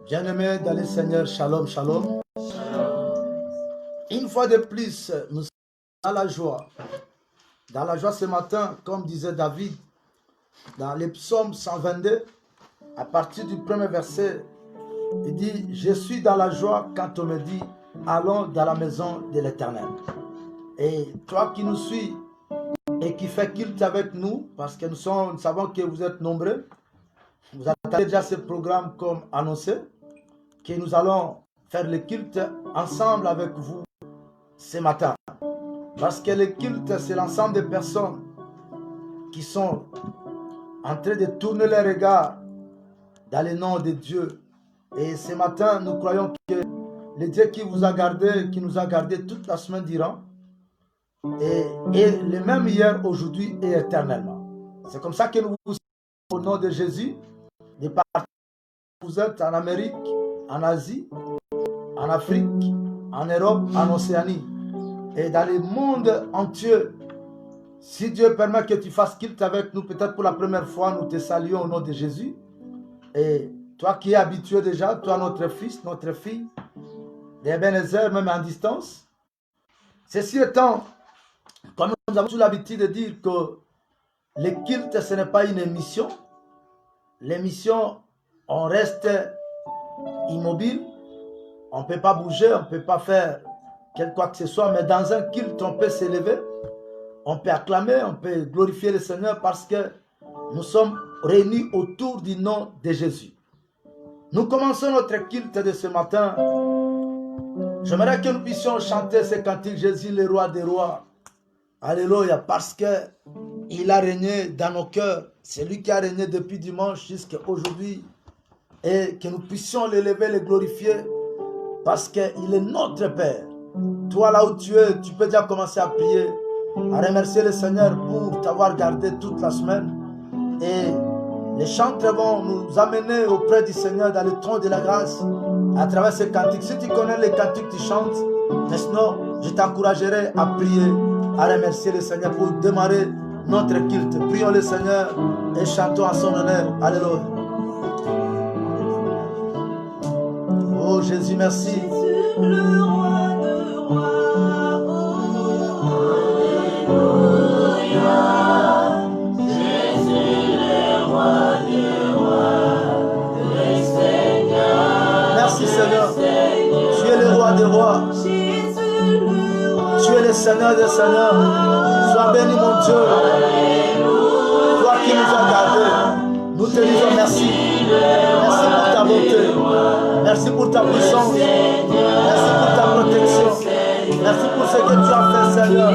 Bien-aimés dans le Seigneur, shalom, shalom. Une fois de plus, nous sommes dans la joie. Dans la joie ce matin, comme disait David, dans les psaumes 122, à partir du premier verset, il dit « Je suis dans la joie quand on me dit « Allons dans la maison de l'Éternel ». Et toi qui nous suis et qui fais culte avec nous, parce que nous savons que vous êtes nombreux, vous attendez déjà ce programme comme annoncé, que nous allons faire le culte ensemble avec vous ce matin. Parce que le culte, c'est l'ensemble des personnes qui sont en train de tourner les regards dans le nom de Dieu. Et ce matin, nous croyons que le Dieu qui vous a gardé, qui nous a gardé toute la semaine durant, est le même hier, aujourd'hui et éternellement. C'est comme ça que nous vous au nom de Jésus, de partout où vous êtes, en Amérique, en Asie, en Afrique, en Europe, en Océanie et dans le monde entier. Si Dieu permet que tu fasses culte avec nous, peut-être pour la première fois, nous te saluons au nom de Jésus. Et toi qui es habitué déjà, toi notre fils, notre fille, d'Ebenezer, même en distance. Ceci étant, comme nous avons toujours l'habitude de dire que le culte, ce n'est pas une émission. L'émission, on reste immobile, on ne peut pas bouger, on ne peut pas faire quoi que ce soit, mais dans un culte, on peut s'élever, on peut acclamer, on peut glorifier le Seigneur parce que nous sommes réunis autour du nom de Jésus. Nous commençons notre culte de ce matin. J'aimerais que nous puissions chanter ce cantique, Jésus le roi des rois. Alléluia, parce qu'il a régné dans nos cœurs. C'est lui qui a régné depuis dimanche jusqu'à aujourd'hui. Et que nous puissions l'élever, le glorifier, parce qu'il est notre Père. Toi là où tu es, tu peux déjà commencer à prier, à remercier le Seigneur pour t'avoir gardé toute la semaine. Et les chantres vont nous amener auprès du Seigneur dans le trône de la grâce à travers ces cantiques. Si tu connais les cantiques que tu chantes, maintenant je t'encouragerai à prier, à remercier le Seigneur pour démarrer notre culte. Prions le Seigneur et chantons à son honneur. Alléluia. Oh Jésus, merci. Jésus, le roi de rois. Tu es le roi des rois. Tu es le Seigneur des seigneurs. Sois béni mon Dieu. Toi qui nous as gardés, nous te disons merci. Merci pour ta bonté. Merci pour ta puissance. Merci pour ta protection. Merci pour ce que tu as fait, Seigneur.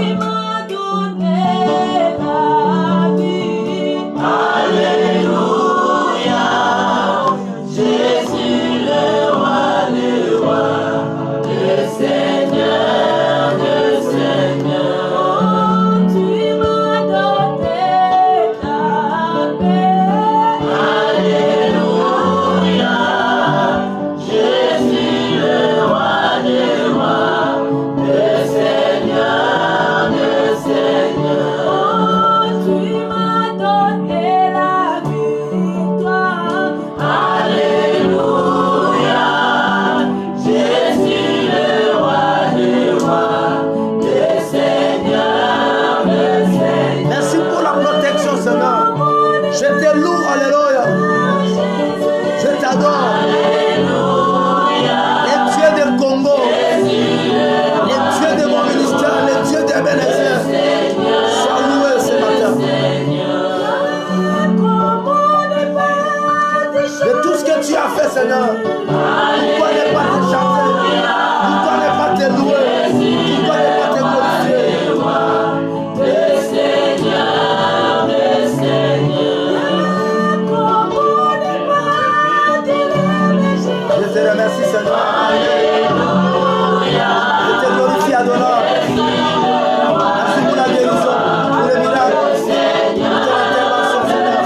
Alléluia. Seigneur, pourquoi ne pas te chanter? Pourquoi ne pas te louer? Pourquoi ne pas te glorifier? Le Seigneur, le Seigneur. Je te remercie, Seigneur. Je te glorifie, Adonai. Merci pour la guérison, pour le miracle, pour ton intervention, Seigneur.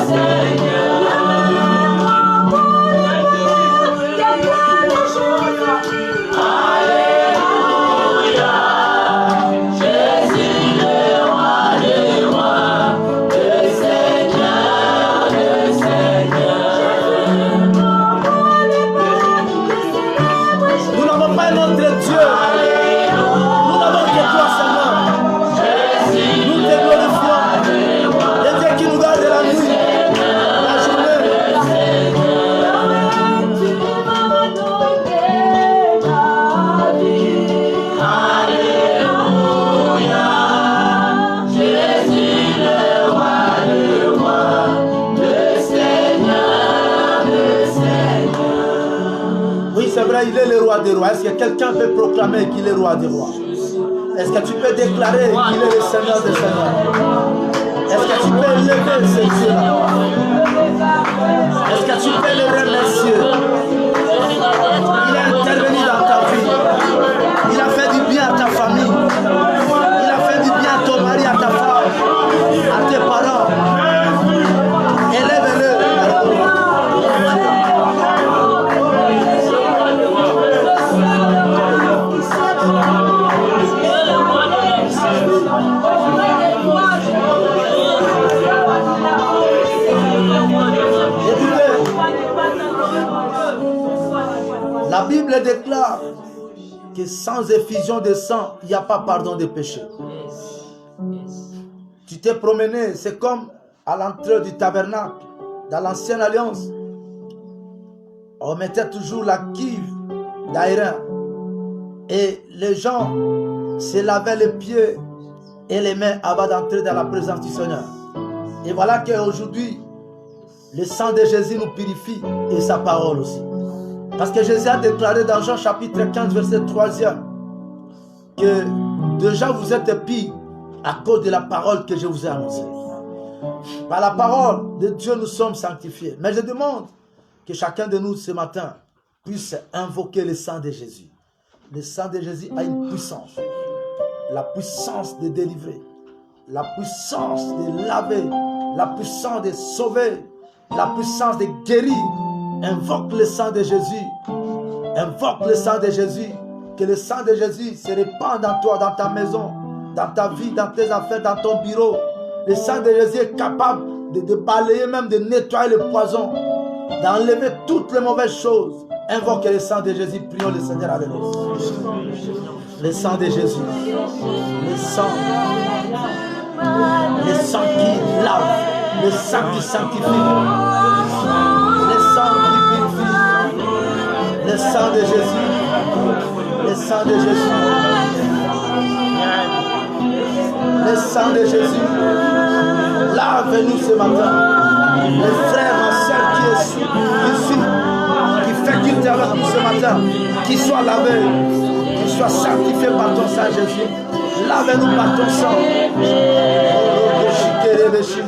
vrai, il est le roi des rois. Est-ce que quelqu'un peut proclamer qu'il est roi des rois? Est-ce que tu peux déclarer qu'il est le Seigneur des seigneurs? Est-ce que tu peux élever ce Dieu-là? Est-ce que tu peux le remercier? Il est intervenu dans ta vie. Il a fait du bien à ta famille. Il a fait du bien à ton mari, à ta femme, à tes parents. Élève-le. La Bible déclare que sans effusion de sang, il n'y a pas pardon des péchés. Tu t'es promené, c'est comme à l'entrée du tabernacle, dans l'ancienne alliance. On mettait toujours la cuve d'Aaron et les gens se lavaient les pieds et les mains avant d'entrer dans la présence du Seigneur. Et voilà qu'aujourd'hui, le sang de Jésus nous purifie et sa parole aussi. Parce que Jésus a déclaré dans Jean chapitre 15, verset 3e, que déjà vous êtes pire à cause de la parole que je vous ai annoncée. Par la parole de Dieu, nous sommes sanctifiés. Mais je demande que chacun de nous ce matin puisse invoquer le sang de Jésus. Le sang de Jésus a une puissance. La puissance de délivrer, la puissance de laver, la puissance de sauver, la puissance de guérir. Invoque le sang de Jésus. Invoque le sang de Jésus. Que le sang de Jésus se répande dans toi, dans ta maison, dans ta vie, dans tes affaires, dans ton bureau. Le sang de Jésus est capable de balayer, même de nettoyer le poison, d'enlever toutes les mauvaises choses. Invoque le sang de Jésus. Prions le Seigneur avec nous. Le sang de Jésus. Le sang. Le sang qui lave. Le sang qui sanctifie. Le sang qui purifie. Le sang de Jésus. Le sang de Jésus. Le sang de Jésus. Lave-nous ce matin. Les frères, ma soeur qui est ici, qui fait qu'il avec nous ce matin, qui soit lavé, qui soit sanctifié par ton sang Jésus. Lave-nous par ton sang. Le sang de Jésus.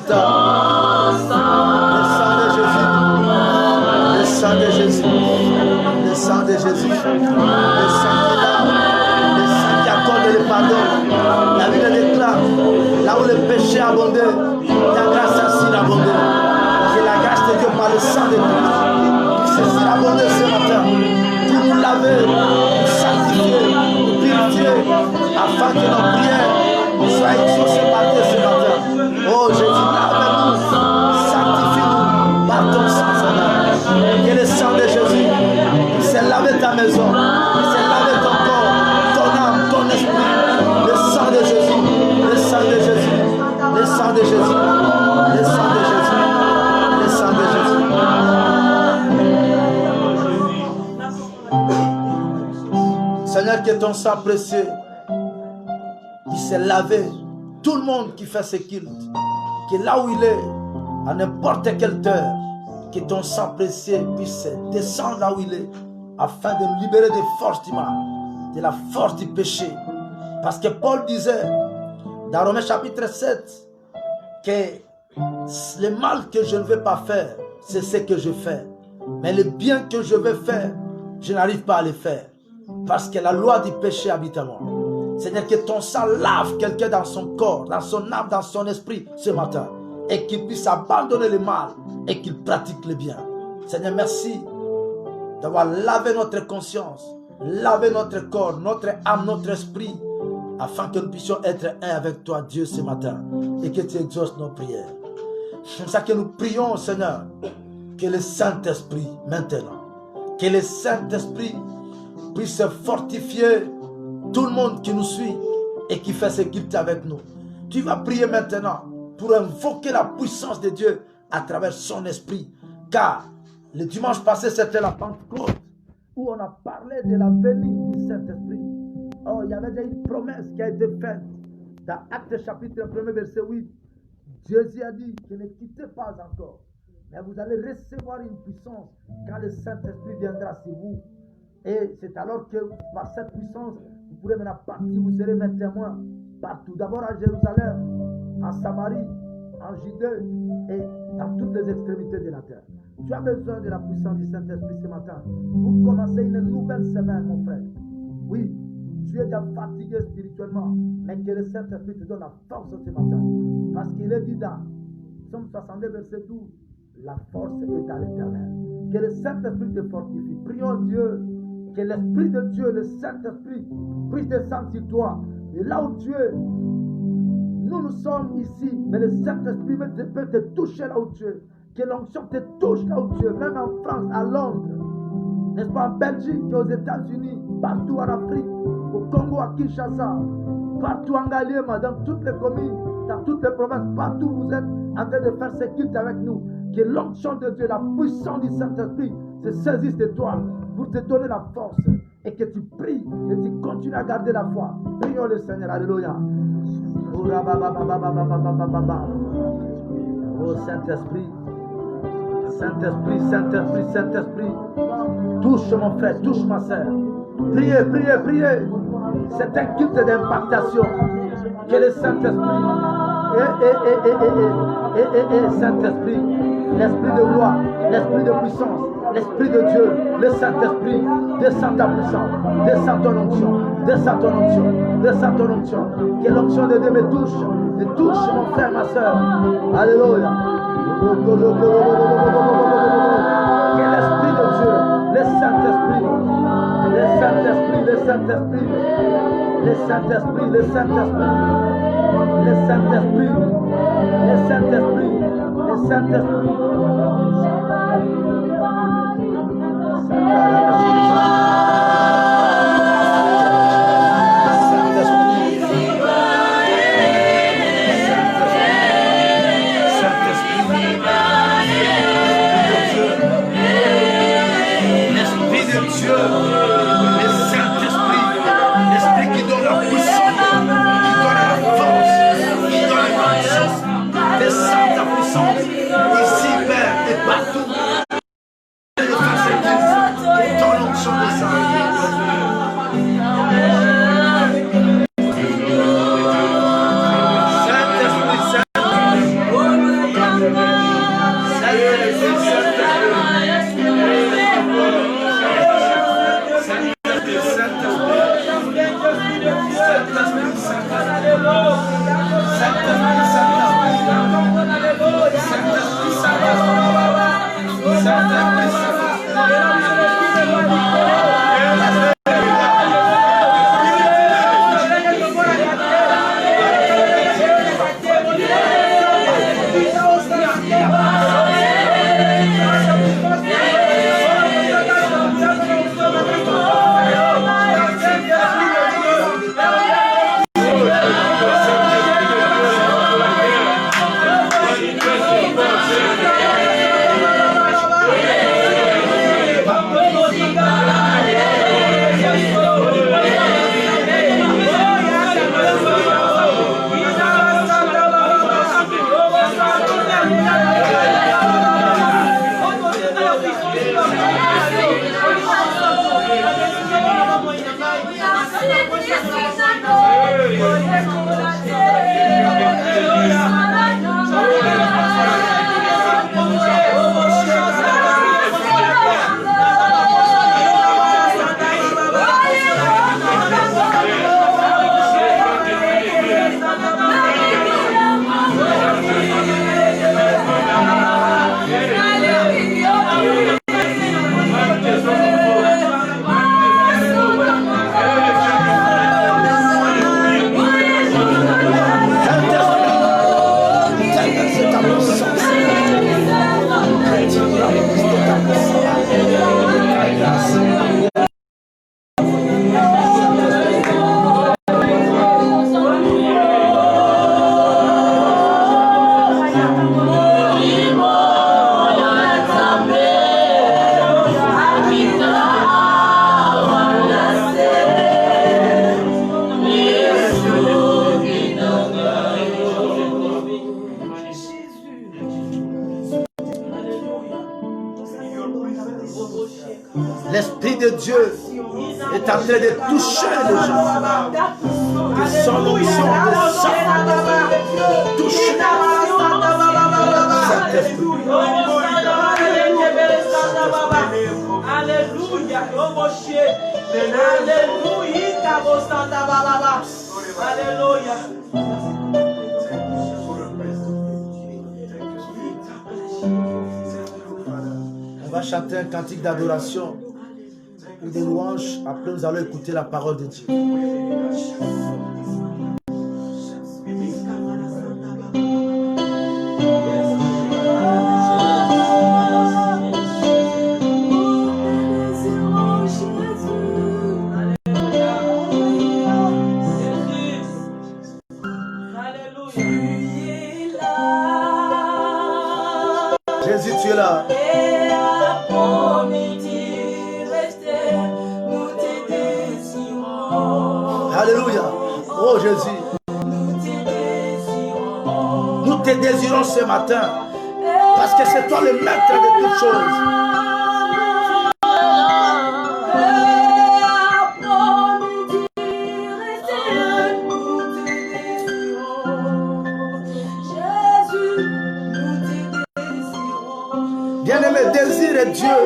Le sang de Jésus. Le sang de Jésus. Le sang qui lave. Le sang qui accorde le pardon. La Bible déclare, là où le péché a abondé, ta grâce a aussi abondé. Que la grâce de Dieu par le sang de Christ puisse abonder ce matin. Pour nous laver, nous sanctifier, nous purifier, afin que nos prières soient exaucées par Dieu ce matin. Oh Jésus, lave-nous, sanctifie-nous par ton sang, Seigneur. Que le sang de Jésus puisse laver ta maison, puisse laver ton corps, ton âme, ton esprit. Le sang de Jésus, le sang de Jésus, le sang de Jésus, le sang de Jésus, le sang de Jésus. Seigneur, que ton sang précieux puisse laver tout le monde qui fait ce culte, que là où il est, à n'importe quelle heure, que ton sang précieux puisse descendre là où il est, afin de nous libérer des forces du mal, de la force du péché. Parce que Paul disait, dans Romains chapitre 7, que le mal que je ne veux pas faire, c'est ce que je fais. Mais le bien que je veux faire, je n'arrive pas à le faire. Parce que la loi du péché habite en moi. Seigneur, que ton sang lave quelqu'un dans son corps, dans son âme, dans son esprit ce matin. Et qu'il puisse abandonner le mal et qu'il pratique le bien. Seigneur, merci d'avoir lavé notre conscience, lavé notre corps, notre âme, notre esprit, afin que nous puissions être un avec toi, Dieu, ce matin. Et que tu exauces nos prières. C'est pour ça que nous prions, Seigneur, que le Saint-Esprit, maintenant, que le Saint-Esprit puisse fortifier tout le monde qui nous suit et qui fait ce culte avec nous. Tu vas prier maintenant pour invoquer la puissance de Dieu à travers son esprit. Car le dimanche passé, c'était la Pentecôte où on a parlé de la venue du Saint-Esprit. Oh, il y avait déjà une promesse qui a été faite dans Actes chapitre 1, verset 8. Jésus a dit que ne quittez pas encore, mais vous allez recevoir une puissance quand le Saint-Esprit viendra sur vous. Et c'est alors que par cette puissance, vous pourrez maintenant partir, vous serez mes témoins partout. D'abord à Jérusalem, en Samarie, en Judée et dans toutes les extrémités de la terre. Tu as besoin de la puissance du Saint-Esprit ce matin. Vous commencez une nouvelle semaine, mon frère. Oui, tu es déjà fatigué spirituellement, mais que le Saint-Esprit te donne la force ce matin. Parce qu'il est dit dans Psaume 62, verset 12, la force est à l'Éternel. Que le Saint-Esprit te fortifie. Prions Dieu, que l'Esprit de Dieu, le Saint-Esprit, puisse descendre sur toi. Et là où tu es, nous sommes ici, mais le Saint-Esprit peut te toucher là où tu es. Que l'onction te touche là où tu es, même en France, à Londres, n'est-ce pas, en Belgique, aux États-Unis, partout en Afrique, au Congo, à Kinshasa, partout en Galiema, dans toutes les communes, dans toutes les provinces, partout où vous êtes en train de faire ce culte avec nous. Que l'onction de Dieu, la puissance du Saint-Esprit se saisisse de toi pour te donner la force et que tu pries et tu continues à garder la foi. Prions le Seigneur, alléluia. Oh Saint-Esprit, Saint-Esprit, Saint-Esprit, Saint-Esprit, touche mon frère, touche ma soeur. Priez, priez, priez. C'est un culte d'impactation. Que le Saint-Esprit et Saint-Esprit, l'Esprit de loi, l'Esprit de puissance, l'Esprit de Dieu, le Saint-Esprit, descend ta puissance, descend ton onction, descend ton onction, descend ton onction. Que l'onction de Dieu me touche mon frère, ma soeur. Alléluia. Que l'Esprit de Dieu, le Saint-Esprit, le Saint-Esprit, le Saint-Esprit, le Saint-Esprit, le Saint-Esprit, le Saint-Esprit, le Saint-Esprit, le Saint-Esprit. L'Esprit de Dieu est en train de toucher les gens. Que son onction descende. Touche. Saint-Esprit. Alléluia. Alléluia. On va chanter un cantique d'adoration ou de louange. Après, nous allons écouter la parole de Dieu. Jésus, tu es là. Alléluia. Oh Jésus. Nous te désirons ce matin. Parce que c'est toi le maître de toutes choses. Bien-aimé, désire Dieu.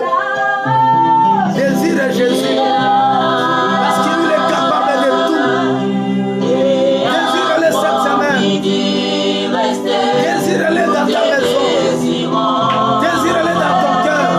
Désire Jésus. Parce qu'il est capable de tout. Désire-le cette semaine. Désire-le dans ta maison. Désire-le dans ton cœur.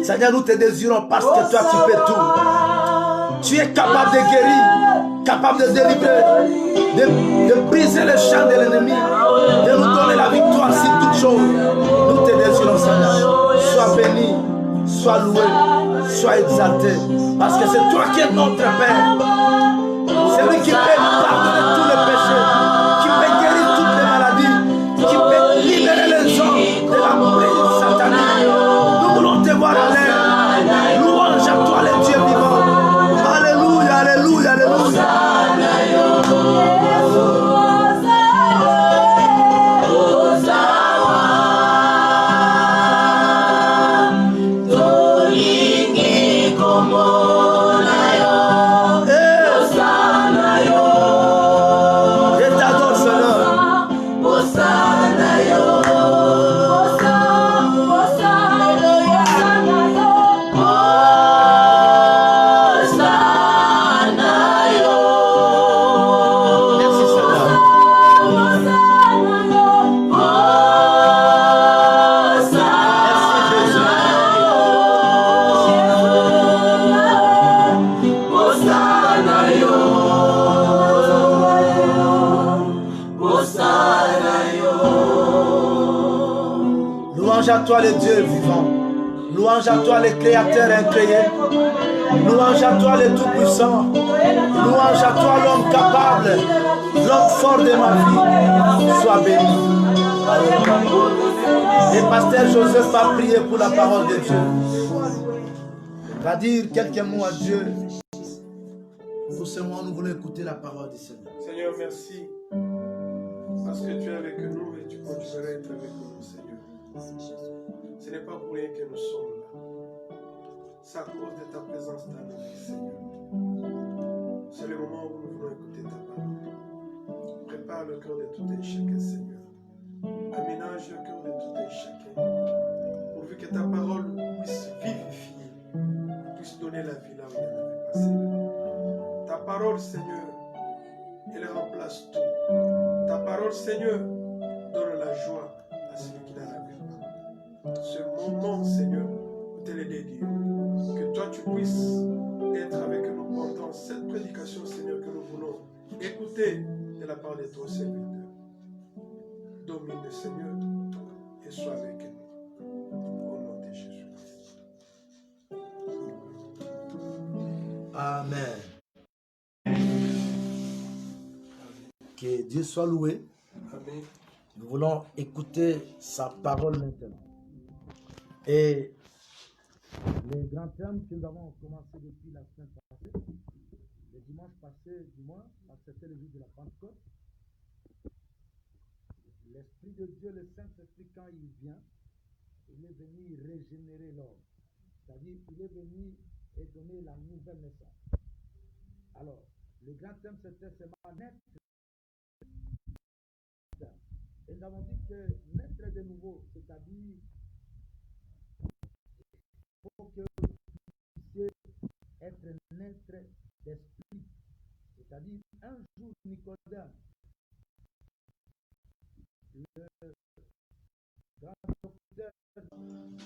Seigneur, nous te désirons parce que toi tu fais tout. Tu es capable de guérir, capable de délivrer, de briser les champs de l'ennemi, de nous donner la victoire sur toutes choses. Nous te désirons, Seigneur. Sois béni, sois loué, sois exalté. Parce que c'est toi qui es notre Père. C'est lui qui peut pardonner tous les péchés, qui peut guérir toutes les maladies, qui peut libérer les gens de la prise satanique. Nous voulons te voir en l'air. Louange à toi, le Dieu vivant. Alléluia, alléluia, alléluia. Louange à toi le Dieu vivant. Louange à toi le Créateur incréé. Louange à toi le Tout-Puissant. Louange à toi l'homme capable, l'homme fort de ma vie. Sois béni. Et pasteur Joseph a prié pour la parole de Dieu. Va dire quelques mots à Dieu. Pour ce moment, nous voulons écouter la parole du Seigneur. Seigneur, merci. Parce que tu es avec nous et tu continueras à être avec nous, Seigneur. Ce n'est pas pour rien que nous sommes là. C'est à cause de ta présence dans nos vies, Seigneur. C'est le moment où nous voulons écouter ta parole. Prépare le cœur de tout un chacun, Seigneur. Aménage le cœur de tout un chacun. Pourvu que ta parole puisse vivifier, puisse donner la vie là où il n'y en avait pas, Seigneur. Ta parole, Seigneur, elle remplace tout. Ta parole, Seigneur, donne la joie à celui qui n'a la vie. Ce moment, Seigneur, te le dédié. Que toi, tu puisses être avec nous pendant cette prédication, Seigneur, que nous voulons écouter de la part de ton serviteur. Domine le Seigneur et sois avec nous. Au nom de Jésus-Christ. Amen. Que Dieu soit loué. Amen. Nous voulons écouter sa parole maintenant. Et les grands thèmes que nous avons commencé depuis la semaine passée, le dimanche passé, du moins, parce que c'était le jour de la Pentecôte, l'Esprit de Dieu, le Saint-Esprit, quand il vient, il est venu régénérer l'homme. C'est-à-dire, il est venu et donner la nouvelle naissance. Alors, le grand thème, c'était seulement naître. Et nous avons dit que naître de nouveau, c'est-à-dire, il faut que vous puissiez être naître d'esprit. C'est-à-dire, un jour, Nicodème,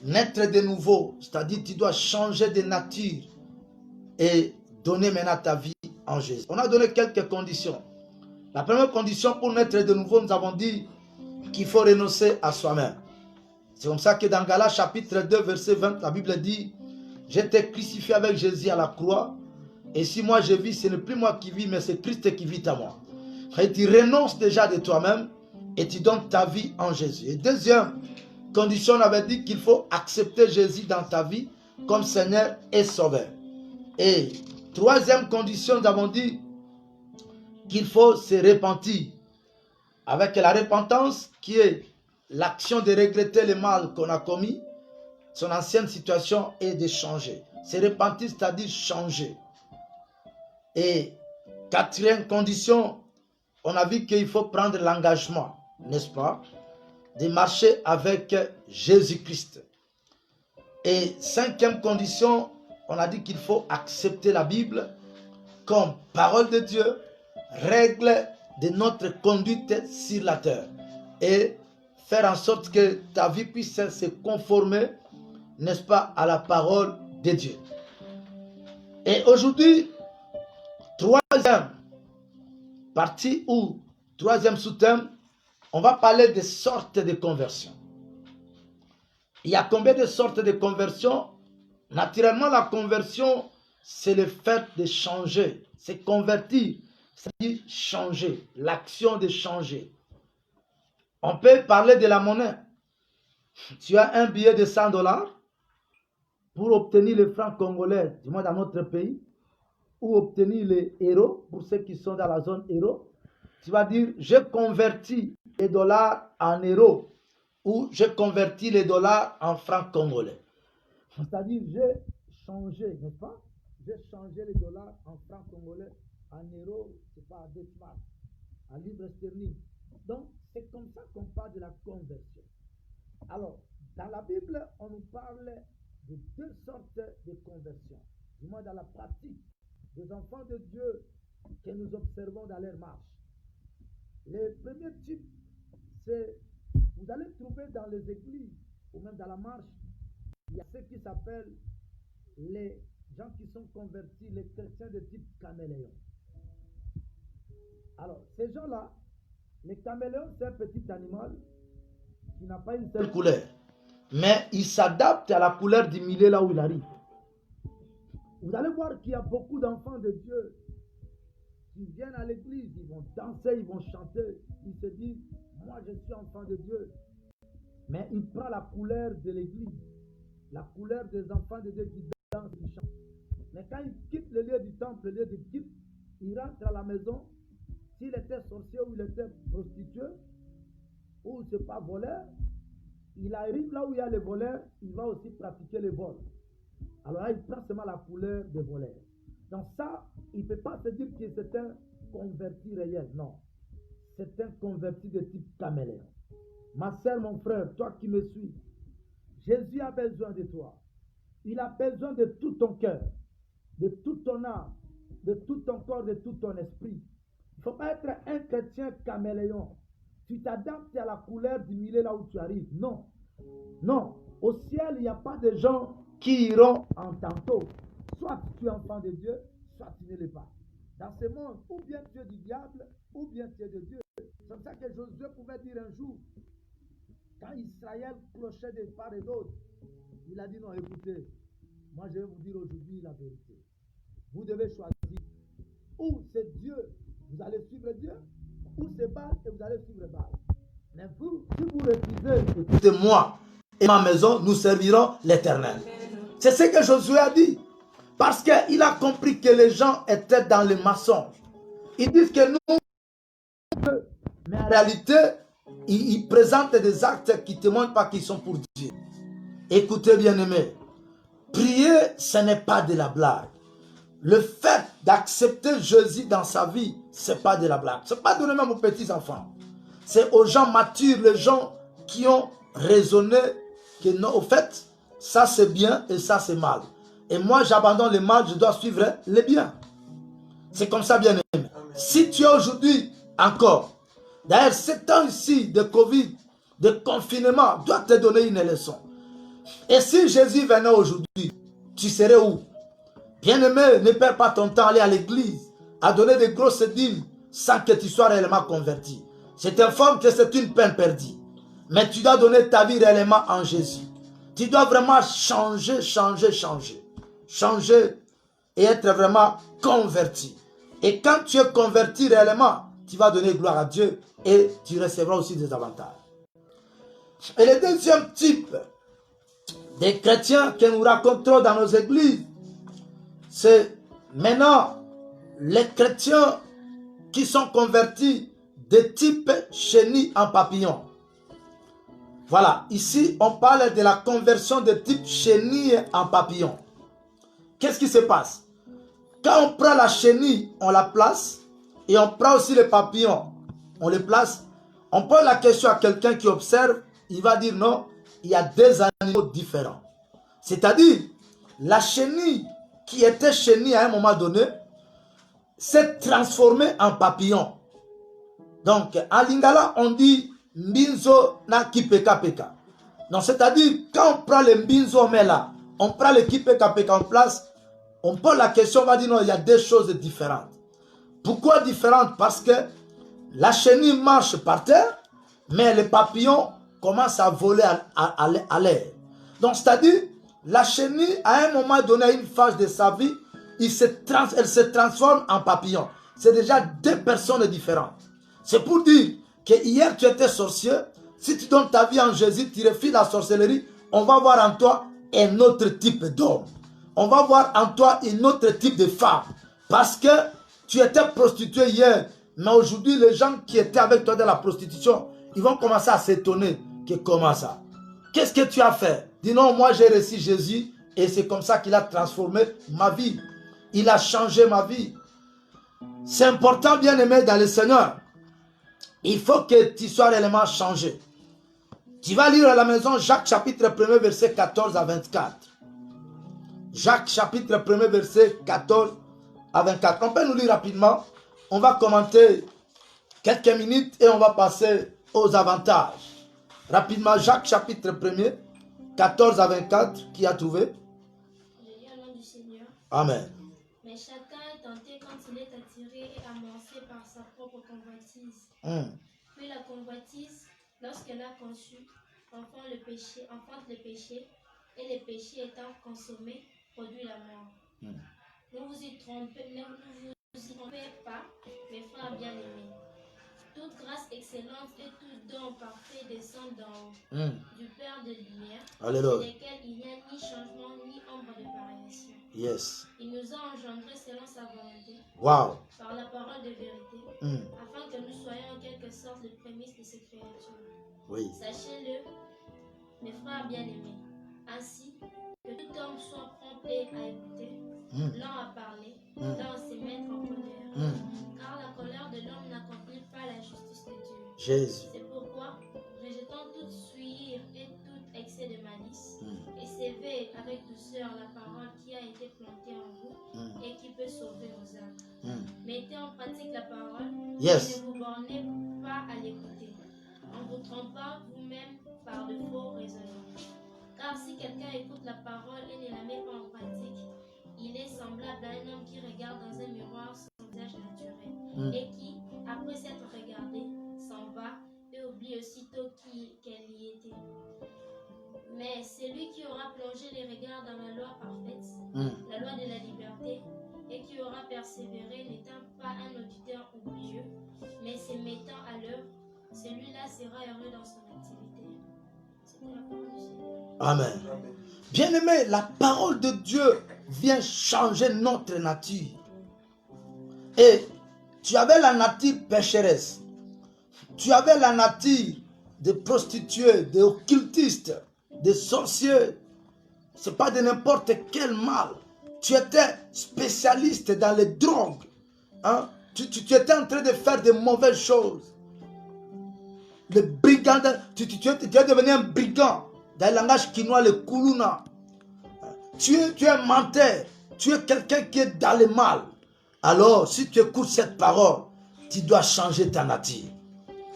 naître de nouveau, c'est-à-dire tu dois changer de nature et donner maintenant ta vie en Jésus. On a donné quelques conditions. La première condition pour naître de nouveau, nous avons dit qu'il faut renoncer à soi-même. C'est comme ça que dans Galates chapitre 2 verset 20, la Bible dit: j'étais crucifié avec Jésus à la croix, et si moi je vis, ce n'est plus moi qui vis, mais c'est Christ qui vit à moi. Et tu renonces déjà de toi-même et tu donnes ta vie en Jésus. Et deuxième condition, on avait dit qu'il faut accepter Jésus dans ta vie comme Seigneur et Sauveur. Et troisième condition, nous avons dit qu'il faut se repentir. Avec la repentance qui est l'action de regretter le mal qu'on a commis, son ancienne situation, et de changer. Se repentir, c'est-à-dire changer. Et quatrième condition, on a vu qu'il faut prendre l'engagement, n'est-ce pas, de marcher avec Jésus-Christ. Et cinquième condition, on a dit qu'il faut accepter la Bible comme parole de Dieu, règle de notre conduite sur la terre. Et faire en sorte que ta vie puisse se conformer, n'est-ce pas, à la parole de Dieu. Et aujourd'hui, troisième partie ou troisième sous-thème, on va parler des sortes de conversion. Il y a combien de sortes de conversion? Naturellement, la conversion, c'est le fait de changer, c'est convertir, c'est-à-dire changer, l'action de changer. On peut parler de la monnaie. Tu as un billet de 100 $, pour obtenir le franc congolais, du moins dans notre pays, ou obtenir les euros, pour ceux qui sont dans la zone euro, tu vas dire, je convertis les dollars en euros, ou je convertis les dollars en francs congolais. C'est-à-dire, j'ai changé, n'est-ce pas? J'ai changé les dollars en francs congolais, en euros, c'est pas à Deutschmark, en livres sterling. Donc, c'est comme ça qu'on parle de la conversion. Alors, dans la Bible, on nous parle de deux sortes de conversion. Du moins dans la pratique des enfants de Dieu que nous observons dans leur marche. Le premier type, c'est, vous allez trouver dans les églises, ou même dans la marche, il y a ceux qui s'appellent les gens qui sont convertis, les chrétiens de type caméléon. Alors, ces gens-là, les caméléons, c'est un petit animal qui n'a pas une seule couleur, mais il s'adapte à la couleur du milieu là où il arrive. Vous allez voir qu'il y a beaucoup d'enfants de Dieu qui viennent à l'église, ils vont danser, ils vont chanter, ils se disent, moi je suis enfant de Dieu. Mais il prend la couleur de l'église, la couleur des enfants de Dieu qui dansent, qui chantent. Mais quand il quitte le lieu du temple, le lieu du culte, il rentre à la maison, s'il était sorcier ou il était prostitué, ou c'est pas voleur, il arrive là où il y a les voleurs, il va aussi pratiquer les vols. Alors là, il prend seulement la couleur des voleurs. Donc ça, il ne peut pas se dire que c'est un converti réel. Non. C'est un converti de type caméléon. Ma soeur, mon frère, toi qui me suis, Jésus a besoin de toi. Il a besoin de tout ton cœur, de toute ton âme, de tout ton corps, de tout ton esprit. Il ne faut pas être un chrétien caméléon. Tu t'adaptes à la couleur du milieu là où tu arrives. Non. Non. Au ciel, il n'y a pas de gens qui iront en tantôt. Soit tu es enfant de Dieu, soit tu ne l'es pas. Dans ce monde, ou bien tu es du diable, ou bien tu es de Dieu. C'est comme ça que Josué pouvait dire un jour, quand Israël clochait de part et d'autre, il a dit non, écoutez, moi je vais vous dire aujourd'hui la vérité. Vous devez choisir. Ou c'est Dieu, vous allez suivre Dieu, ou c'est Baal et vous allez suivre Baal. Mais vous, si vous refusez, écoutez, moi et ma maison, nous servirons l'Éternel. C'est ce que Josué a dit. Parce qu'il a compris que les gens étaient dans le mensonge. Ils disent que nous, mais en réalité, ils présentent des actes qui ne témoignent pas qu'ils sont pour Dieu. Écoutez, bien-aimés, prier, ce n'est pas de la blague. Le fait d'accepter Jésus dans sa vie, ce n'est pas de la blague. Ce n'est pas donné même aux petits-enfants. C'est aux gens matures, les gens qui ont raisonné que non, au fait, ça c'est bien et ça c'est mal. Et moi, j'abandonne le mal, je dois suivre le bien. C'est comme ça, bien aimé. Si tu es aujourd'hui encore, d'ailleurs, ce temps ici de Covid, de confinement, doit te donner une leçon. Et si Jésus venait aujourd'hui, tu serais où? Bien aimé, ne perds pas ton temps à aller à l'église, à donner des grosses dîmes sans que tu sois réellement converti. Je t'informe que c'est une peine perdue. Mais tu dois donner ta vie réellement en Jésus. Tu dois vraiment changer, changer et être vraiment converti. Et quand tu es converti réellement, tu vas donner gloire à Dieu et tu recevras aussi des avantages. Et le deuxième type des chrétiens que nous rencontrons dans nos églises, c'est maintenant les chrétiens qui sont convertis de type chenille en papillon. Voilà, ici on parle de la conversion de type chenille en papillon. Qu'est-ce qui se passe? Quand on prend la chenille, on la place, et on prend aussi les papillons, on les place. On pose la question à quelqu'un qui observe, il va dire non, il y a deux animaux différents. C'est-à-dire, la chenille qui était chenille à un moment donné, s'est transformée en papillon. Donc, en lingala, on dit mbinzo na kipeka peka. Donc, c'est-à-dire, quand on prend le mbinzo là, on prend le kipeka peka en place, on pose la question, on va dire non, il y a deux choses différentes. Pourquoi différentes? Parce que la chenille marche par terre, mais les papillons commencent à voler à l'air. Donc, c'est-à-dire, la chenille, à un moment donné, à une phase de sa vie, elle se transforme en papillon. C'est déjà deux personnes différentes. C'est pour dire que hier tu étais sorcier, si tu donnes ta vie en Jésus, tu refuses la sorcellerie, on va voir en toi un autre type d'homme. On va voir en toi un autre type de femme. Parce que tu étais prostituée hier, mais aujourd'hui, les gens qui étaient avec toi dans la prostitution, ils vont commencer à s'étonner que comment ça? Qu'est-ce que tu as fait? Dis non, moi j'ai reçu Jésus et c'est comme ça qu'il a transformé ma vie. Il a changé ma vie. C'est important, bien aimé dans le Seigneur. Il faut que tu sois réellement changé. Tu vas lire à la maison Jacques chapitre 1 verset 14 à 24. Jacques chapitre 1 verset 14 à 24. On peut nous lire rapidement. On va commenter quelques minutes et on va passer aux avantages. Rapidement, Jacques chapitre 1er, 14 à 24, qui a trouvé? Je lis au nom du Seigneur. Amen. Mais chacun est tenté quand il est attiré et amorcé par sa propre convoitise. Puis la convoitise, lorsqu'elle a conçu, enfante le péché, et le péché étant consommé, produit la mort. Ne vous y trompez pas, mes frères bien-aimés. Toute grâce excellente et tout don parfait descend d'en haut, du Père de lumière, sur lesquels il n'y a ni changement ni ombre de variation. Yes. Il nous a engendrés selon sa volonté, par la parole de vérité, afin que nous soyons en quelque sorte les prémices de ces créatures. Oui. Sachez-le, mes frères bien-aimés, ainsi que tout homme soit prompt à écouter, lent à parler, lent à se mettre en colère, car la colère de l'homme n'accomplit pas la justice de Dieu. Jésus. C'est pourquoi, rejetant toute suire et tout excès de malice, et sévez avec douceur la parole qui a été plantée en vous et qui peut sauver vos âmes. Mettez en pratique la parole et ne vous bornez pas à l'écouter, en vous trompant vous-même par de faux raisonnements. Car si quelqu'un écoute la parole et ne la met pas en pratique, il est semblable à un homme qui regarde dans un miroir son visage naturel et qui, après s'être regardé, s'en va et oublie aussitôt qu'elle y était. Mais celui qui aura plongé les regards dans la loi parfaite, la loi de la liberté, et qui aura persévéré n'étant pas un auditeur oublieux, mais se mettant à l'œuvre, celui-là sera heureux dans son activité. C'était la parole du Seigneur. Amen. Bien-aimé, la parole de Dieu vient changer notre nature. Et tu avais la nature pécheresse. Tu avais la nature de prostituée, d'occultiste, de sorcier. Ce n'est pas de n'importe quel mal. Tu étais spécialiste dans les drogues. Hein? Tu étais en train de faire de mauvaises choses. Le brigand, tu es devenu un brigand. Dans le langage quinois, le kuluna. Tu es un menteur. Tu es quelqu'un qui est dans le mal. Alors, si tu écoutes cette parole, tu dois changer ta nature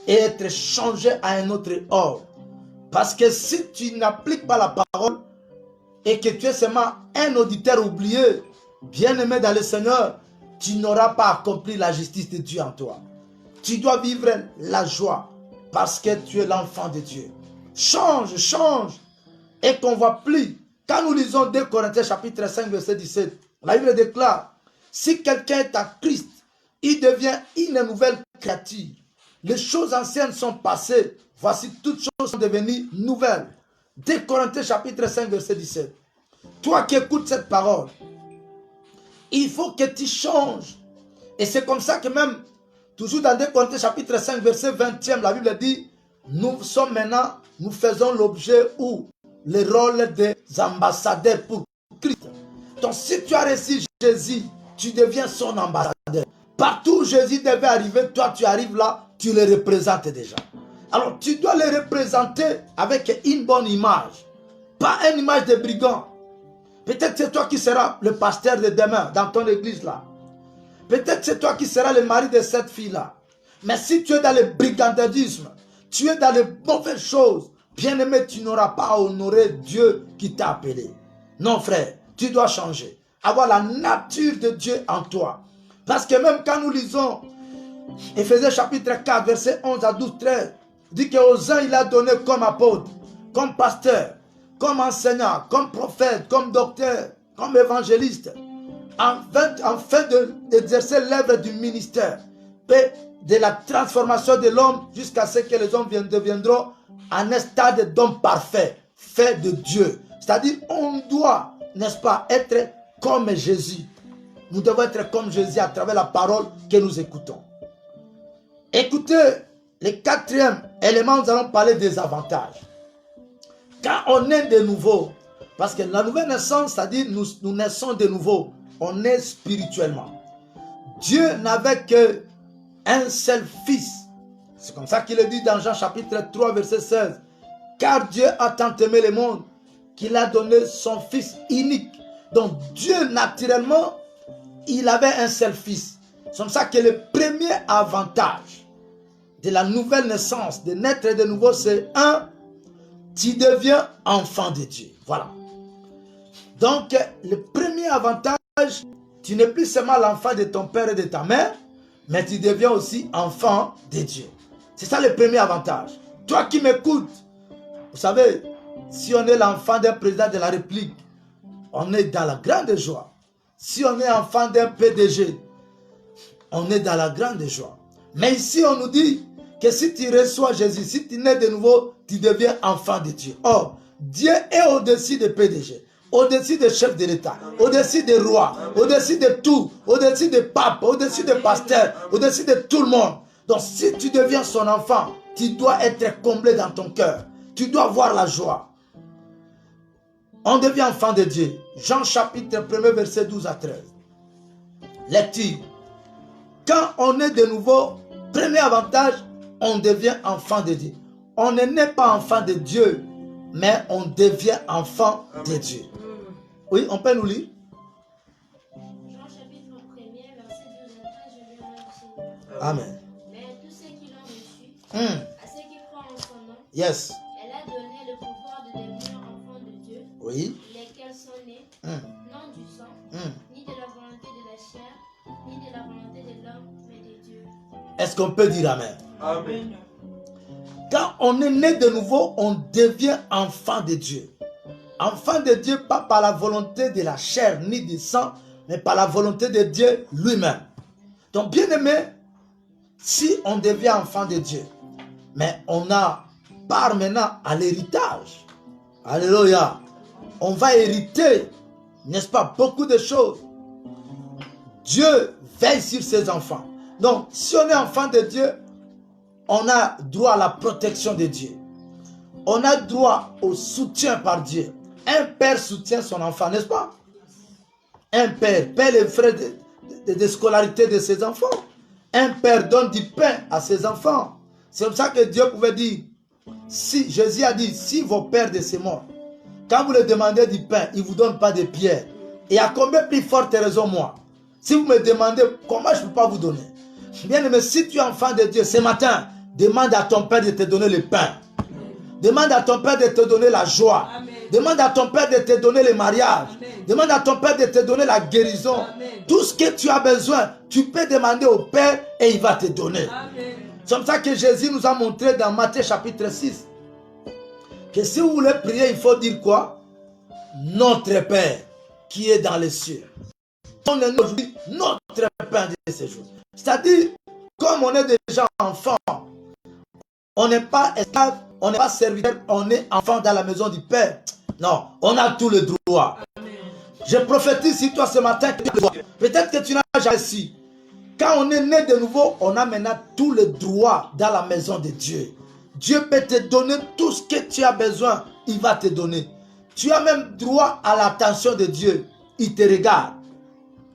et être changé à un autre ordre. Parce que si tu n'appliques pas la parole et que tu es seulement un auditeur oublié, bien-aimé dans le Seigneur, tu n'auras pas accompli la justice de Dieu en toi. Tu dois vivre la joie parce que tu es l'enfant de Dieu. Change, change. Et qu'on ne voit plus. Quand nous lisons 2 Corinthiens chapitre 5 verset 17, la Bible déclare, si quelqu'un est à Christ, il devient une nouvelle créature. Les choses anciennes sont passées. Voici toutes choses sont devenues nouvelles. 2 Corinthiens chapitre 5 verset 17. Toi qui écoutes cette parole, il faut que tu changes. Et c'est comme ça que même, toujours dans 2 Corinthiens chapitre 5 verset 20e, la Bible dit, nous sommes maintenant, nous faisons l'objet ou le rôle des ambassadeurs pour Christ. Donc si tu as reçu Jésus, tu deviens son ambassadeur. Partout où Jésus devait arriver, toi tu arrives là, tu le représentes déjà. Alors tu dois le représenter avec une bonne image. Pas une image de brigand. Peut-être c'est toi qui seras le pasteur de demain dans ton église là. Peut-être c'est toi qui seras le mari de cette fille là. Mais si tu es dans le brigandisme, tu es dans les mauvaises choses, bien-aimé, tu n'auras pas à honorer Dieu qui t'a appelé. Non frère, tu dois changer. Avoir la nature de Dieu en toi. Parce que même quand nous lisons Éphésiens chapitre 4, verset 11 à 12, 13, dit qu'aux uns il a donné comme apôtre, comme pasteur, comme enseignant, comme prophète, comme docteur, comme évangéliste, afin d'exercer l'œuvre du ministère et de la transformation de l'homme jusqu'à ce que les hommes deviendront en un stade d'homme parfait, fait de Dieu. C'est-à-dire, on doit, n'est-ce pas, être comme Jésus. Nous devons être comme Jésus à travers la parole que nous écoutons. Écoutez, le quatrième élément, nous allons parler des avantages. Quand on est de nouveau, parce que la nouvelle naissance, c'est-à-dire nous naissons de nouveau, on est spirituellement. Dieu n'avait qu'un seul fils. C'est comme ça qu'il est dit dans Jean chapitre 3, verset 16. Car Dieu a tant aimé le monde qu'il a donné son fils unique. Donc Dieu, naturellement, il avait un seul fils. C'est comme ça que le premier avantage de la nouvelle naissance, de naître de nouveau, c'est tu deviens enfant de Dieu. Voilà. Donc, le premier avantage, tu n'es plus seulement l'enfant de ton père et de ta mère, mais tu deviens aussi enfant de Dieu. C'est ça le premier avantage. Toi qui m'écoutes, vous savez, si on est l'enfant d'un président de la République, on est dans la grande joie. si on est enfant d'un PDG, on est dans la grande joie. Mais ici, on nous dit que si tu reçois Jésus, si tu nais de nouveau, tu deviens enfant de Dieu. Or, Dieu est au-dessus des PDG, au-dessus des chefs de l'État, au-dessus des rois, au-dessus de tout, au-dessus des papes, au-dessus des pasteurs, au-dessus de tout le monde. Donc, si tu deviens son enfant, tu dois être comblé dans ton cœur. Tu dois avoir la joie. On devient enfant de Dieu. Jean chapitre 1, verset 12 à 13. Lecture. Quand on est de nouveau, premier avantage, on devient enfant de Dieu. On ne naît pas enfant de Dieu, mais on devient enfant de Dieu. Oui, on peut nous lire? Jean chapitre 1er, verset 12 à 13, je lis au nom du Seigneur. Amen. Mais tous ceux qui l'ont reçu, à ceux qui croient en son nom, Yes. elle a donné le pouvoir de devenir enfants de Dieu, Oui. lesquels sont nés, non du sang, ni de la volonté de la chair, ni de la volonté de l'homme, mais de Dieu. Est-ce qu'on peut dire Amen? Amen. Quand on est né de nouveau, on devient enfant de Dieu. Enfant de Dieu, pas par la volonté de la chair ni du sang, mais par la volonté de Dieu lui-même. Donc, bien aimé, si on devient enfant de Dieu, mais on a part maintenant à l'héritage. Alléluia. On va hériter, n'est-ce pas, beaucoup de choses. Dieu veille sur ses enfants. Donc, si on est enfant de Dieu, on a droit à la protection de Dieu. On a droit au soutien par Dieu. Un père soutient son enfant, n'est-ce pas? Un père paie les frais de scolarité de ses enfants. Un père donne du pain à ses enfants. C'est comme ça que Dieu pouvait dire, si Jésus a dit, si vos pères de ces morts, quand vous leur demandez du pain, ils ne vous donnent pas de pierre. Et à combien plus forte raison moi? Si vous me demandez, comment je ne peux pas vous donner? Bien aimé, si tu es enfant de Dieu, ce matin, demande à ton père de te donner le pain. Demande à ton père de te donner la joie. Amen. Demande à ton père de te donner le mariage. Amen. Demande à ton père de te donner la guérison. Amen. Tout ce que tu as besoin, tu peux demander au Père et il va te donner. C'est comme ça que Jésus nous a montré dans Matthieu chapitre 6 que si vous voulez prier, il faut dire quoi? Notre Père qui est dans les cieux. On est aujourd'hui notre Père de ces jours. C'est-à-dire, comme on est déjà enfant, on n'est pas esclave, on n'est pas serviteur, on est enfant dans la maison du Père. Non, on a tout le droit. Je prophétise sur toi ce matin. Peut-être que tu n'as jamais su. Quand on est né de nouveau, on a maintenant tout le droit dans la maison de Dieu. Dieu peut te donner tout ce que tu as besoin. Il va te donner. Tu as même droit à l'attention de Dieu. Il te regarde.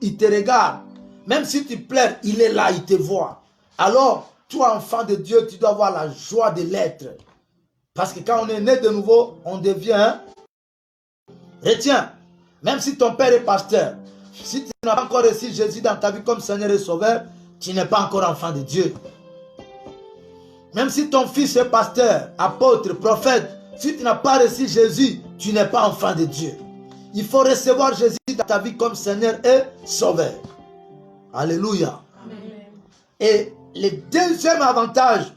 Il te regarde. Même si tu pleures, il est là, il te voit. Alors, toi, enfant de Dieu, tu dois avoir la joie de l'être. Parce que quand on est né de nouveau, on devient... Retiens, même si ton père est pasteur, si tu n'as pas encore reçu Jésus dans ta vie comme Seigneur et Sauveur, tu n'es pas encore enfant de Dieu. Même si ton fils est pasteur, apôtre, prophète, si tu n'as pas reçu Jésus, tu n'es pas enfant de Dieu. Il faut recevoir Jésus dans ta vie comme Seigneur et Sauveur. Alléluia. Amen. Et le deuxième avantage,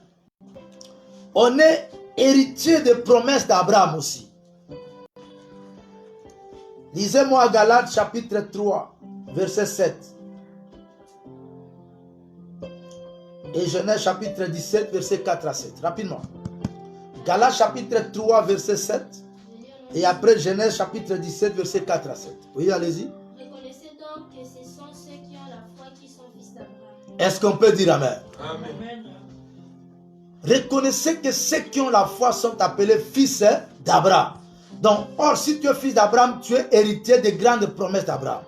on est héritier des promesses d'Abraham aussi. Lisez-moi Galates chapitre 3, verset 7. Et Genèse chapitre 17, verset 4 à 7. Rapidement. Galates chapitre 3, verset 7. Et après Genèse chapitre 17, verset 4 à 7. Oui, allez-y. Reconnaissez donc que ce sont ceux qui ont la foi qui sont fils d'Abraham. Est-ce qu'on peut dire Amen? Amen. Reconnaissez que ceux qui ont la foi sont appelés fils d'Abraham. Donc, or, si tu es fils d'Abraham, tu es héritier des grandes promesses d'Abraham.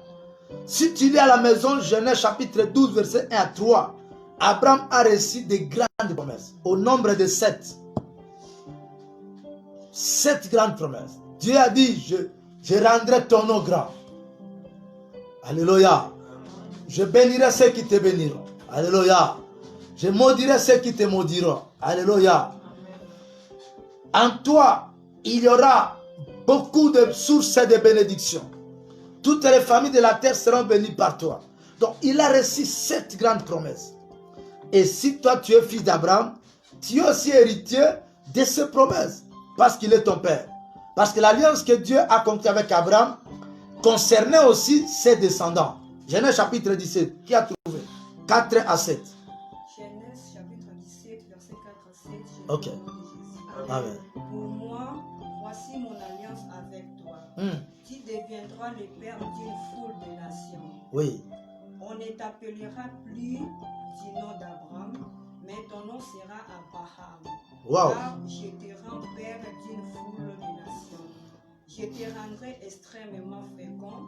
Si tu lis à la maison, Genèse chapitre 12, verset 1 à 3, Abraham a reçu des grandes promesses, au nombre de 7. 7 grandes promesses. Dieu a dit, je rendrai ton nom grand. Alléluia. Je bénirai ceux qui te béniront. Alléluia. Je maudirai ceux qui te maudiront. Alléluia. En toi, il y aura beaucoup de sources de bénédictions. Toutes les familles de la terre seront bénies par toi. Donc, il a reçu 7 grandes promesses. Et si toi, tu es fils d'Abraham, tu es aussi héritier de ces promesses. Parce qu'il est ton père. Parce que l'alliance que Dieu a conclue avec Abraham, concernait aussi ses descendants. Genèse chapitre 17, qui a trouvé? 4 à 7. Genèse chapitre 17, verset 4 à 7. Ok. Amen. Pour moi, voici mon alliance avec toi. Tu deviendras le père d'une foule de nations. Oui. On ne t'appellera plus du nom d'Abraham, mais ton nom sera Abraham. Wow. Car je te rends père d'une foule de nations. Je te rendrai extrêmement fécond.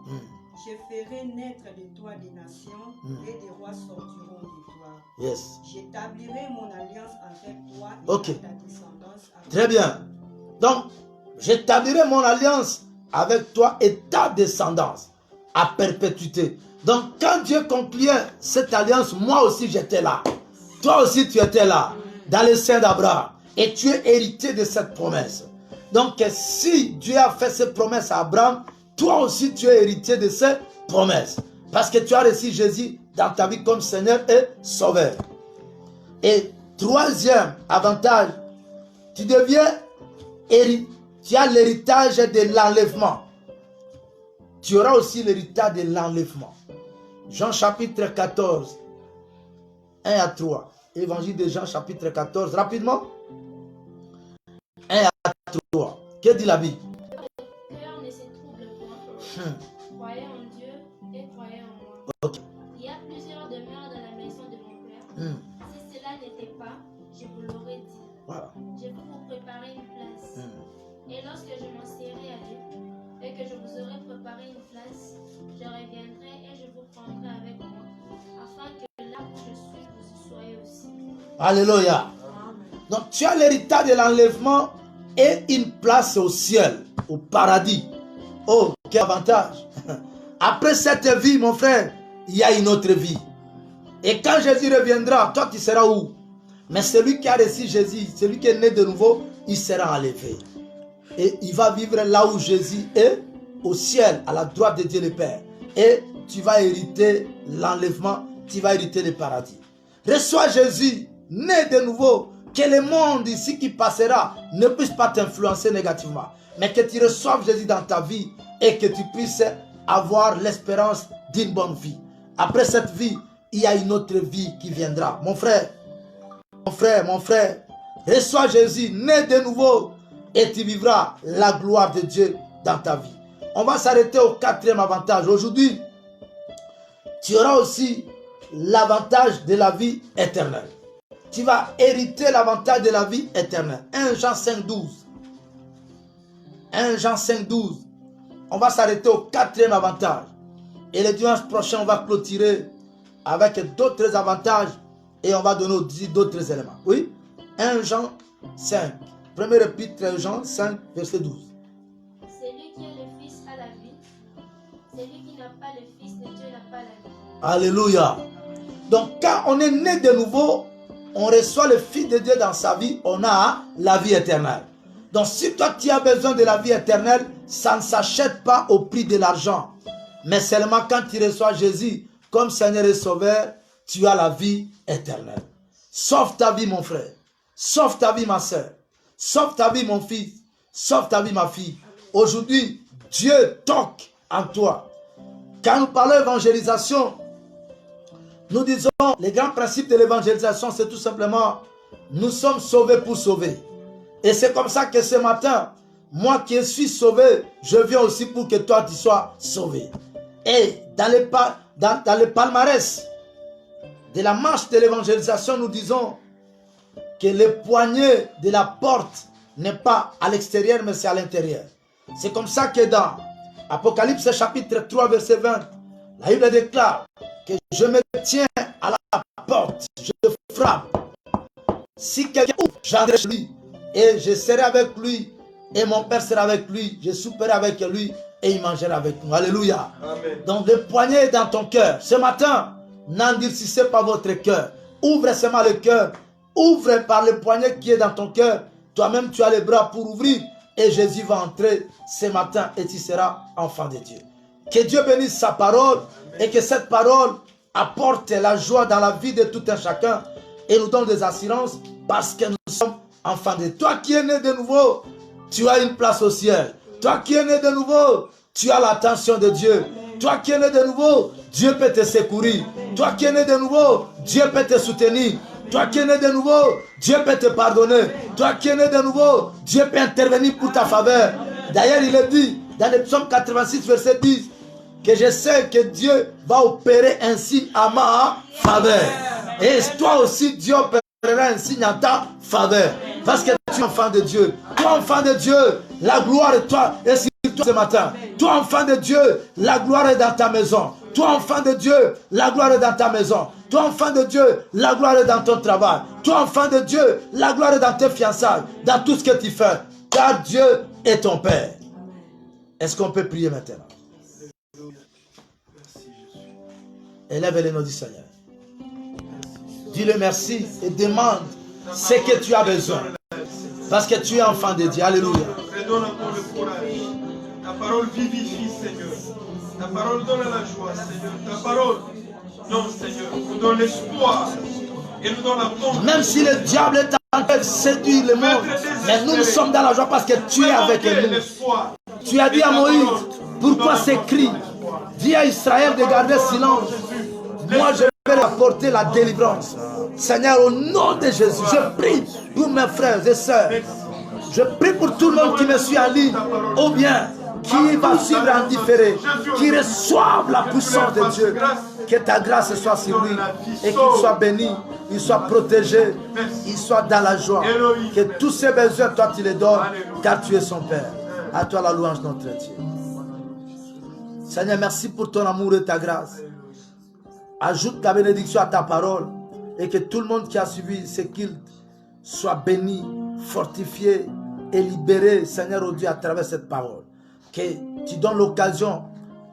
Je ferai naître de toi des nations et des rois sortiront de toi. Yes. J'établirai mon alliance avec toi et Ok. ta descendance. Très bien. Donc, j'établirai mon alliance avec toi et ta descendance à perpétuité. Donc, quand Dieu concluait cette alliance, moi aussi j'étais là. Toi aussi tu étais là, dans le sein d'Abraham. Et tu es héritier de cette promesse. Donc, si Dieu a fait cette promesse à Abraham, toi aussi tu es héritier de cette promesse. Parce que tu as reçu Jésus dans ta vie comme Seigneur et Sauveur. Et troisième avantage, tu deviens héritier. Tu as l'héritage de l'enlèvement. Tu auras aussi l'héritage de l'enlèvement. Jean chapitre 14, 1 à 3. Évangile de Jean chapitre 14, rapidement. 1 à 3. Que dit la Bible? Cœur ne se trouble point. Croyez en Dieu et croyez en moi. Ok. Il y a plusieurs demeures dans la maison de mon Père. Si cela n'était pas, je vous l'aurais dit. Voilà. Je vais vous préparer une place. Et lorsque je m'en serai allé, et que je vous aurai préparé une place, je reviendrai et je vous prendrai avec moi, afin que là où je suis, vous y soyez aussi. Alléluia. Donc tu as l'héritage de l'enlèvement et une place au ciel, au paradis. Oh, quel avantage. Après cette vie, mon frère, il y a une autre vie. Et quand Jésus reviendra, toi tu seras où? Mais celui qui a reçu Jésus, celui qui est né de nouveau, il sera enlevé. Et il va vivre là où Jésus est, au ciel, à la droite de Dieu le Père. Et tu vas hériter l'enlèvement, tu vas hériter le paradis. Reçois Jésus, né de nouveau, que le monde ici qui passera ne puisse pas t'influencer négativement. Mais que tu reçoives Jésus dans ta vie et que tu puisses avoir l'espérance d'une bonne vie. Après cette vie, il y a une autre vie qui viendra. Mon frère, reçois Jésus, né de nouveau, et tu vivras la gloire de Dieu dans ta vie. On va s'arrêter au quatrième avantage. Aujourd'hui, tu auras aussi l'avantage de la vie éternelle. Tu vas hériter l'avantage de la vie éternelle. 1 Jean 5, 12. 1 Jean 5, 12. On va s'arrêter au quatrième avantage. Et le dimanche prochain, on va clôturer avec d'autres avantages et on va donner aussi d'autres éléments. Oui? 1 Jean 5. Premier épître Jean 5, verset 12. Celui qui a le Fils a la vie. Celui qui n'a pas le Fils de Dieu n'a pas la vie. Alléluia. Donc quand on est né de nouveau, on reçoit le Fils de Dieu dans sa vie, on a la vie éternelle. Donc si toi tu as besoin de la vie éternelle, ça ne s'achète pas au prix de l'argent. Mais seulement quand tu reçois Jésus comme Seigneur et Sauveur, tu as la vie éternelle. Sauve ta vie mon frère. Sauve ta vie ma soeur. Sauve ta vie mon fils. Sauve ta vie ma fille. Aujourd'hui, Dieu toque en toi. Quand nous parlons d'évangélisation, nous disons, les grands principes de l'évangélisation, c'est tout simplement, nous sommes sauvés pour sauver. Et c'est comme ça que ce matin, moi qui suis sauvé, je viens aussi pour que toi tu sois sauvé. Et dans le palmarès de la marche de l'évangélisation, nous disons que le poignet de la porte n'est pas à l'extérieur, mais c'est à l'intérieur. C'est comme ça que dans Apocalypse chapitre 3, verset 20, la Bible déclare que je me tiens à la porte, je frappe. Si quelqu'un ouvre, j'entrerai chez lui et je serai avec lui et mon Père sera avec lui, je souperai avec lui et il mangera avec nous. Alléluia. Amen. Donc le poignet est dans ton cœur. Ce matin, n'endurcissez pas votre cœur. Ouvre seulement le cœur. Ouvre par le poignet qui est dans ton cœur. Toi-même, tu as les bras pour ouvrir. Et Jésus va entrer ce matin et tu seras enfant de Dieu. Que Dieu bénisse sa parole et que cette parole apporte la joie dans la vie de tout un chacun et nous donne des assurances parce que nous sommes enfants de Dieu. Toi qui es né de nouveau, tu as une place au ciel. Toi qui es né de nouveau, tu as l'attention de Dieu. Toi qui es né de nouveau, Dieu peut te secourir. Toi qui es né de nouveau, Dieu peut te soutenir. Toi qui es né de nouveau, Dieu peut te pardonner. Toi qui es né de nouveau, Dieu peut intervenir pour ta faveur. D'ailleurs, il est dit dans le psaume 86, verset 10, que je sais que Dieu va opérer un signe à ma faveur. Et toi aussi, Dieu opérera un signe en ta faveur. Parce que tu es enfant de Dieu. Toi, enfant de Dieu, la gloire est toi et sur toi ce matin. Toi, enfant de Dieu, la gloire est dans ta maison. Toi, enfant de Dieu, la gloire est dans ta maison. Toi, enfant de Dieu, la gloire est dans ton travail. Toi, enfant de Dieu, la gloire est dans tes fiançailles, dans tout ce que tu fais. Car Dieu est ton Père. Est-ce qu'on peut prier maintenant? Élève les noms du Seigneur. Dis-le merci et demande ce que tu as besoin. Parce que tu es enfant de Dieu. Alléluia. Redonne encore le courage. Ta parole vivifie, Seigneur. Ta parole donne la joie, Seigneur. Ta parole, non, Seigneur, nous donne l'espoir. Et nous donne la bonté. Même si le diable est en train de séduire le monde, mais nous sommes dans la joie parce que tu es avec nous. Tu as dit à Moïse, pourquoi ces cris? Dis à Israël de garder silence. Moi, je vais apporter la délivrance. Seigneur, au nom de Jésus, je prie pour mes frères et sœurs. Je prie pour tout le monde qui me suit en ligne, ou bien qui va suivre en différé, qui reçoivent la puissance de Dieu. Que ta grâce soit sur lui et qu'il soit béni, il soit protégé, il soit dans la joie. Que tous ses besoins, toi, tu les donnes, car tu es son Père. À toi la louange, notre Dieu. Seigneur, merci pour ton amour et ta grâce. Ajoute la bénédiction à ta parole et que tout le monde qui a suivi ce culte soit béni, fortifié et libéré, Seigneur, oh Dieu, à travers cette parole. Que tu donnes l'occasion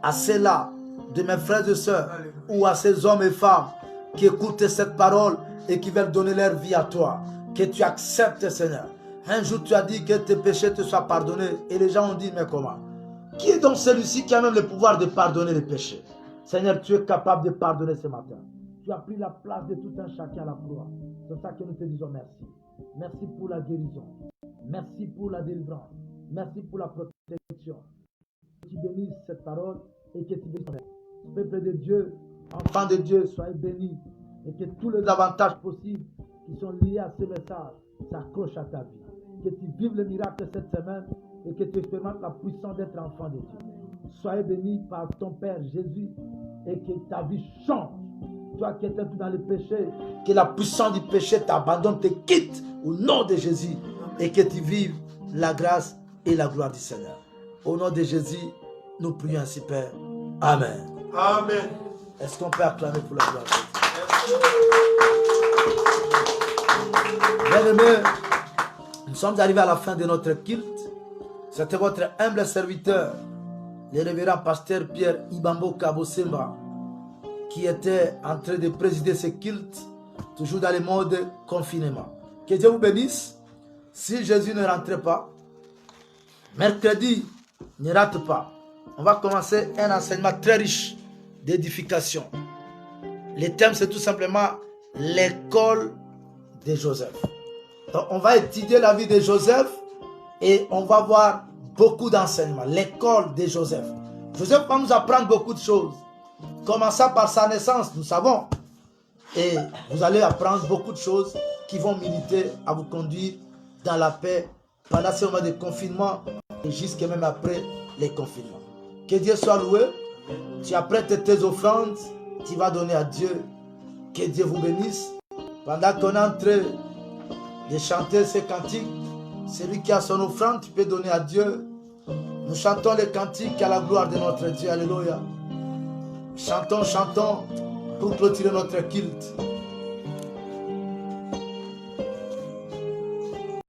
à ceux-là, de mes frères et sœurs, ou à ces hommes et femmes qui écoutent cette parole et qui veulent donner leur vie à toi. Que tu acceptes, Seigneur. Un jour, tu as dit que tes péchés te soient pardonnés. Et les gens ont dit, mais comment? Qui est donc celui-ci qui a même le pouvoir de pardonner les péchés? Seigneur, tu es capable de pardonner ce matin. Tu as pris la place de tout un chacun à la croix. C'est ça que nous te disons merci. Merci pour la guérison. Merci pour la délivrance. Merci pour la protection. Que tu bénisses cette parole et que tu bénisses. Peuple de Dieu, enfant de Dieu, soyez bénis. Et que tous les avantages possibles qui sont liés à ce message s'accrochent à ta vie. Que tu vives le miracle cette semaine et que tu expérimentes la puissance d'être enfant de Dieu. Soyez béni par ton Père Jésus et que ta vie change. Toi qui étais dans le péché, que la puissance du péché t'abandonne, te quitte au nom de Jésus et que tu vives la grâce et la gloire du Seigneur. Au nom de Jésus, nous prions ainsi, Père. Amen. Amen. Est-ce qu'on peut acclamer pour la gloire de Dieu? Bien-aimés, nous sommes arrivés à la fin de notre culte. C'était votre humble serviteur, le révérend pasteur Pierre Ibambo Kabosemba, qui était en train de présider ce culte, toujours dans le mode confinement. Que Dieu vous bénisse. Si Jésus ne rentre pas, mercredi, ne rate pas. On va commencer un enseignement très riche d'édification. Le thème, c'est tout simplement l'école de Joseph. Donc, on va étudier la vie de Joseph et on va voir beaucoup d'enseignements. L'école de Joseph. Joseph va nous apprendre beaucoup de choses. Commençant par sa naissance, nous savons. Et vous allez apprendre beaucoup de choses qui vont militer à vous conduire dans la paix pendant ce moment de confinement et jusqu'à même après les confinements. Que Dieu soit loué. Tu apprêtes tes offrandes, tu vas donner à Dieu. Que Dieu vous bénisse. Pendant qu'on est en train de chanter ces cantiques, celui qui a son offrande, tu peux donner à Dieu. Nous chantons les cantiques à la gloire de notre Dieu. Alléluia. Chantons, chantons pour clôturer notre culte.